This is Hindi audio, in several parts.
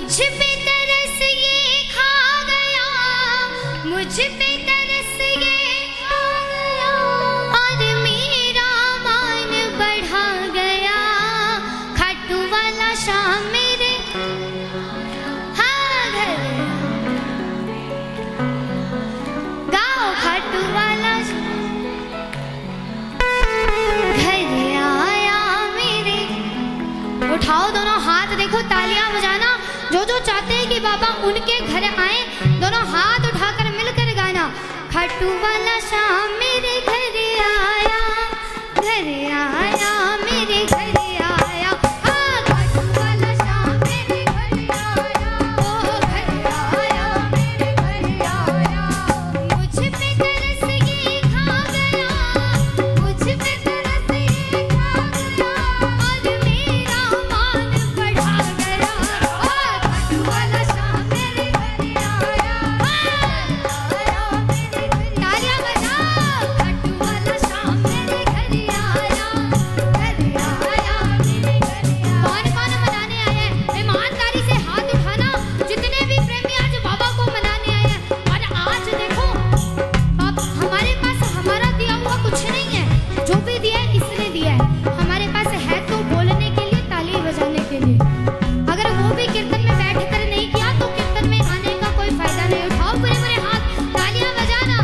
मुझ पे तरस ये खा गया, मुझ पे तरस ये खा गया, और मेरा मान बढ़ा गया। खाटू वाला शाम मेरे हाँ घर गाओ, खाटू वाला घर आया मेरे। उठाओ दोनों हाथ, देखो तालियां बजाना। जो जो चाहते हैं कि बाबा उनके घर आए, दोनों हाथ उठाकर मिलकर गाना। खाटू वाला शाम मेरे घर आया, घर आया मेरे घर आया। हाँ खाटू वाला शाम मेरे घर आया, ओ घर आया मेरे घर आया। मुझ पे तरस ये खा गया, मुझ पे तरस ये खा गया, और मेरा मान बढ़ा गया। खाटू वाला शाम मेरे घर आया, आया मेरे घर। तालियां बजाओ। खाटू वाला शाम मेरे घर आया, घर आया मेरे घर आया। कौन कौन मनाने आए हैं? ईमानदारी से हाथ उठाना, जितने भी प्रेमी आज बाबा को मनाने आए हैं। और आज देखो बाबा हमारे पास हमारा दिया हुआ कुछ नहीं है, जो भी दिया है इसने दिया है। हमारे पास है तो बोलने के लिए, ताली बजाने के लिए। अगर वो भी कीर्तन में बैठ कर नहीं किया तो कीर्तन में आने का कोई फायदा नहीं। उठाओ पूरे पूरे हाथ, तालियां बजाना।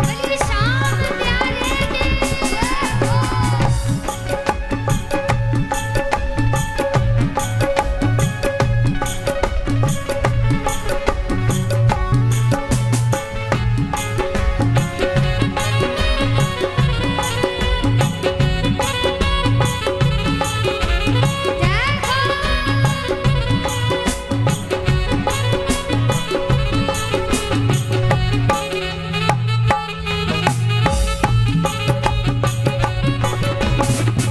बड़ी शाम प्यारे के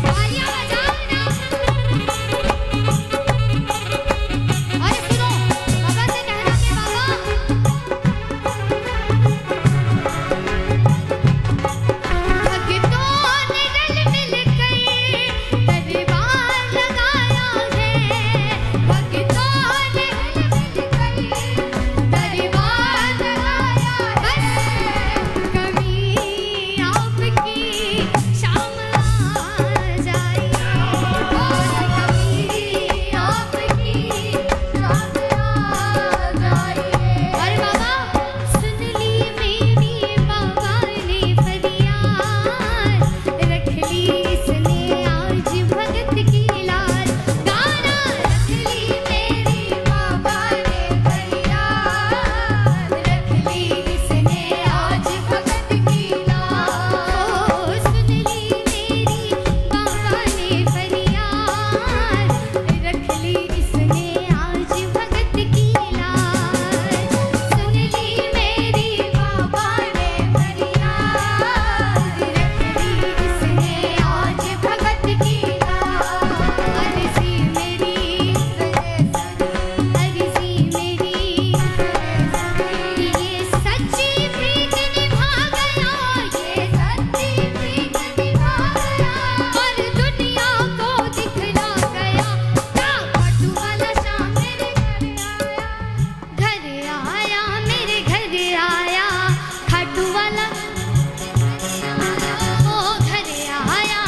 तालियां बजाओ ना। अरे सुनो, बाबा से कहना कि बाबा भक्तों ने रल मिलकर दरबार लगाया है, भक्तों ने रल मिलकर दरबार लगाया है। कभी आपकी शाम आ जाए, और कभी आपकी शाम आ जाए। और बाबा सुन ली मेरी बाबा ने फरियाद, रख ली इसने आज भगत की लाज। गाना रख ली मेरी बाबा ने फरियाद, रख ली इसने आज भगत की लाज। सुन ली मेरी बाबा ने फरियाद, रख ली इसने आज भगत की लाज। सुन ली मेरी बाबा ने फरियाद, रख ली इसने आज भगत की लाज। अर्जी मेरी अर्जी मेरी, ये सच्ची प्रीत निभा गया, ये सच्ची प्रीत निभा गया, और दुनिया को दिखला गया। खाटू वाला शाम मेरे घर आया, मेरे घर आया। खाटू वाला ओ घर आया।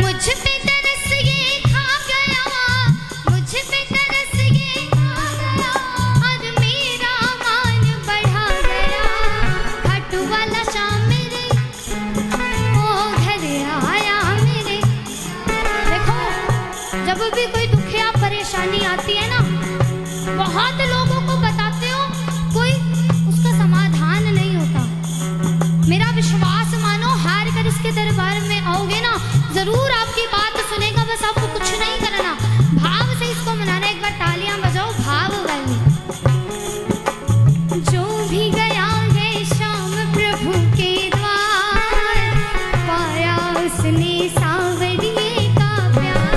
मुझ पे तरस ये खा गया, मुझ पे तरस ये खा गया, और मेरा मान बढ़ा गया। खाटू वाला शाम मेरे ओ घर आया मेरे। देखो जब भी कोई दुख या परेशानी आती है ना, बहुत लोगों को बताते हो, कोई उसका समाधान नहीं होता। मेरा विश्वास मानो, हार कर इसके दरबार में आओगे ना, जरूर आपकी बात सुनेगा। बस आपको कुछ नहीं करना, भाव से इसको मनाना। एक बार तालियां बजाओ भाव वाली। जो भी गया है शाम प्रभु के द्वार, पाया उसने सांवरिए का प्यार।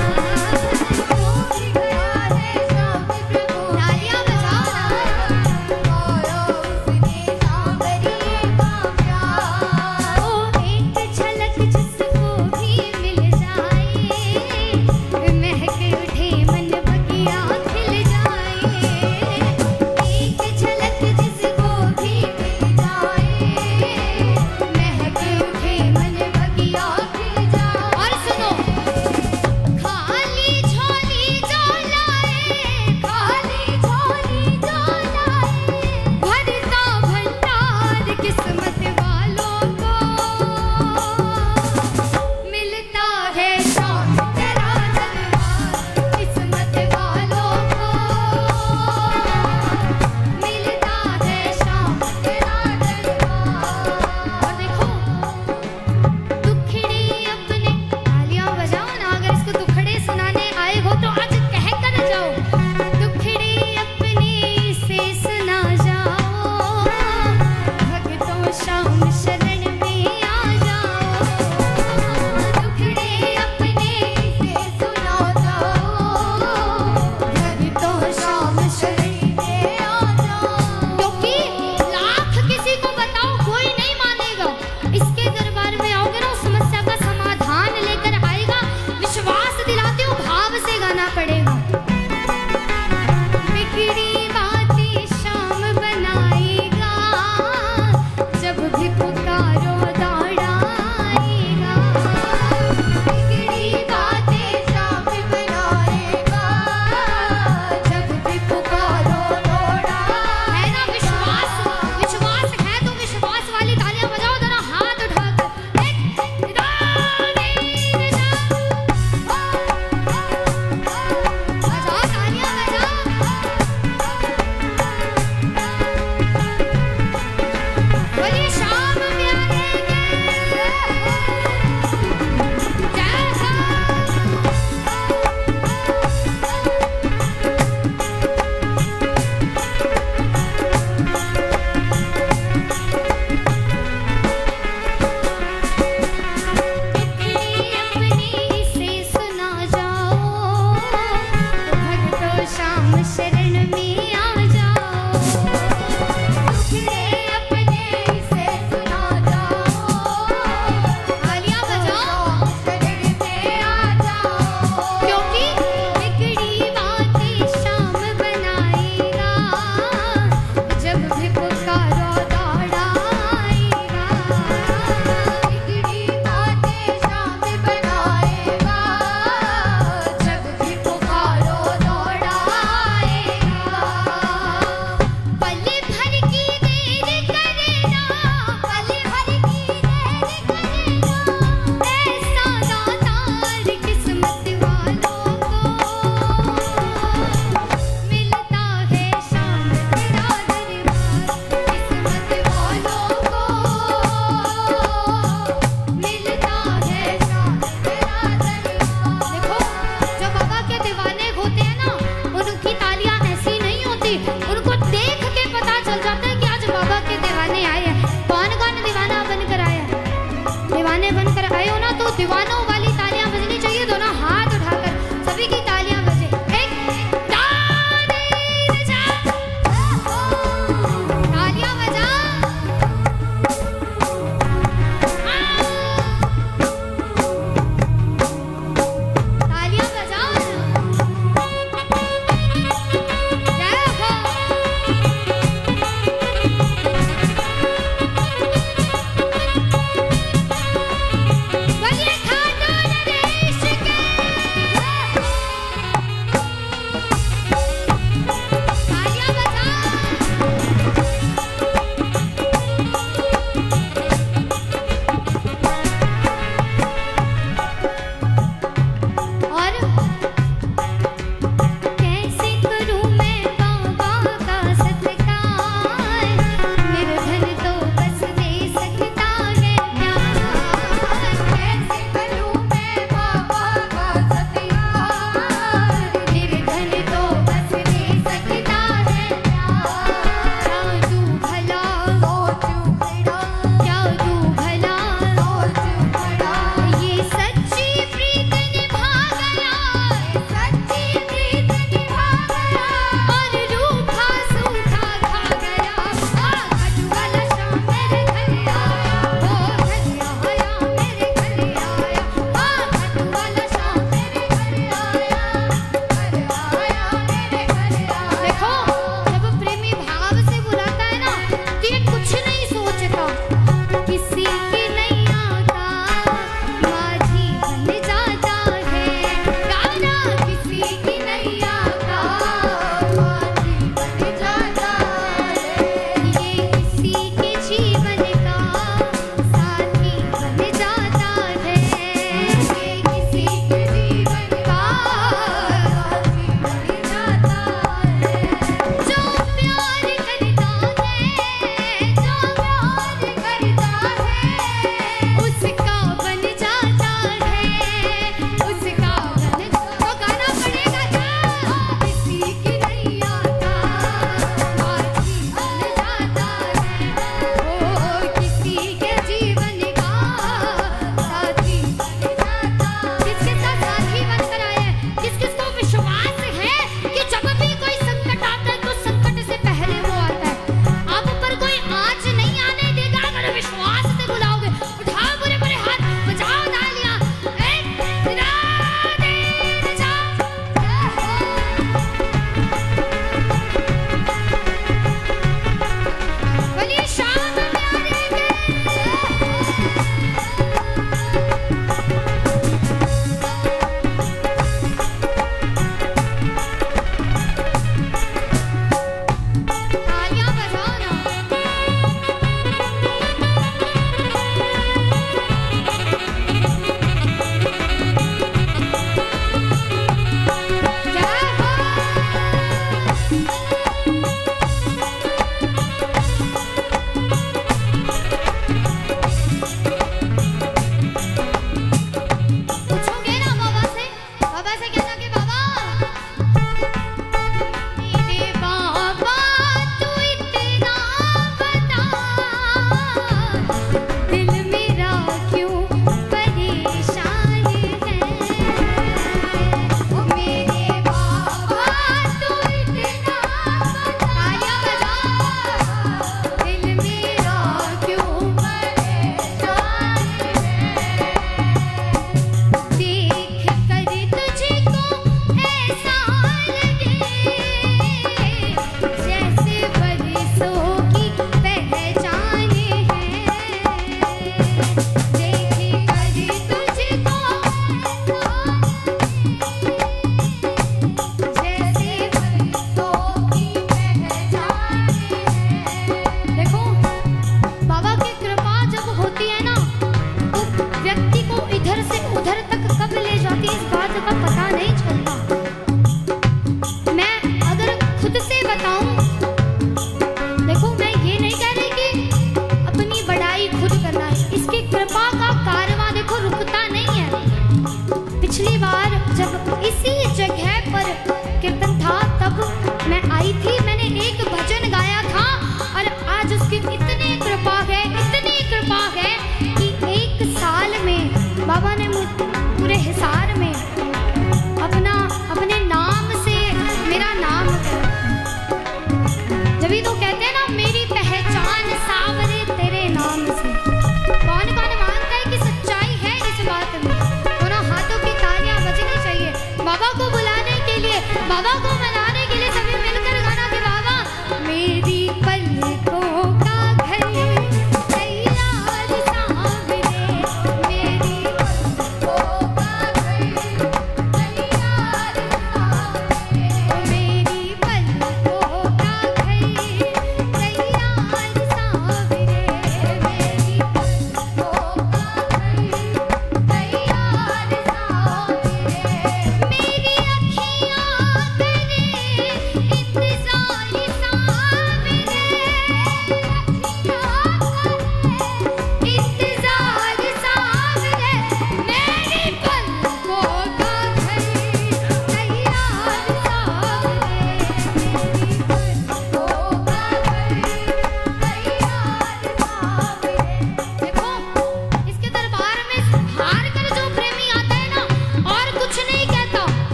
जो भी गया है शाम प्रभु, तालियां बजाओ ना।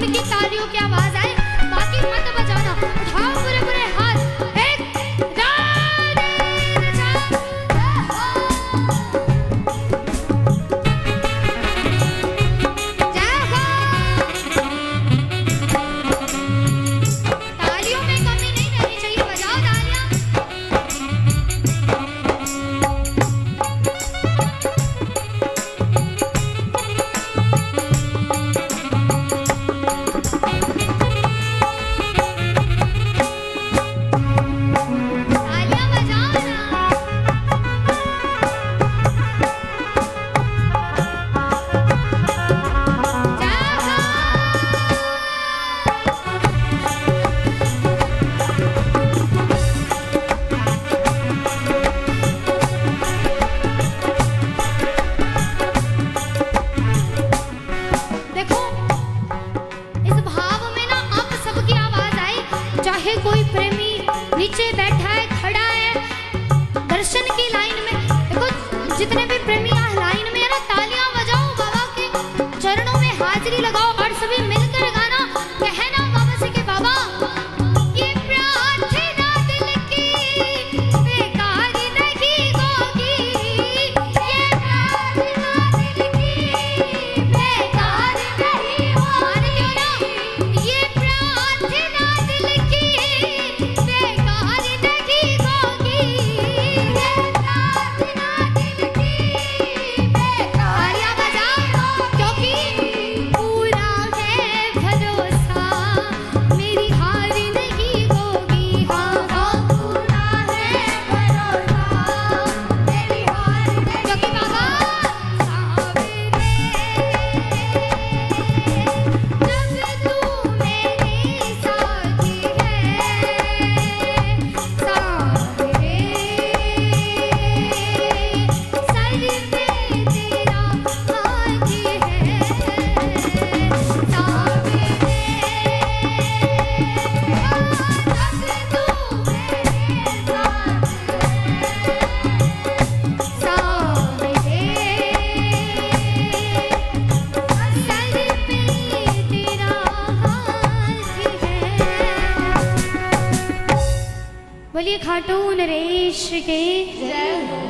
उनकी तालियों की आवाज आए, बाकी मत बजाना। उठाओ बुरे बुरे हाथ, एक राधे रचा। जय हो। तालियों में कमी नहीं रहनी चाहिए, बजाओ तालियां। तालियां बजाओ ना। जय हो। देखो इस भाव में ना आप सबकी आवाज आए, चाहे कोई प्रेमी नीचे बैठा है, खड़ा है दर्शन की लाइन में। देखो जितने भी प्रेमी यहाँ लाइन में है ना, तालियां बजाओ, बाबा के चरणों में हाजिरी लगाओ और सभी मिलकर गाना, कहना बाबा से कि बाबा ये प्रार्थना दिल की बेकार नहीं होगी, ये प्रार्थना दिल की बेकार नहीं होगी, ये प्रार्थना दिल की बेकार नहीं होगी, ये प्रार्थना दिल की बेकार। तालियां बजाओ, क्योंकि पूरा है भरोसा, मेरी हार नहीं होगी। हाँ हाँ, पूरा है भरोसा, मेरी हार नहीं। क्योंकि बाबा सावरे, जब तू मेरे साथी है, सावरे सर पे तेरा हाथ है, सावरे जब तू मेरे साथ है, सावरे सर पे तेरा हाथ है। बोलिए खाटू नरेश के जय हो।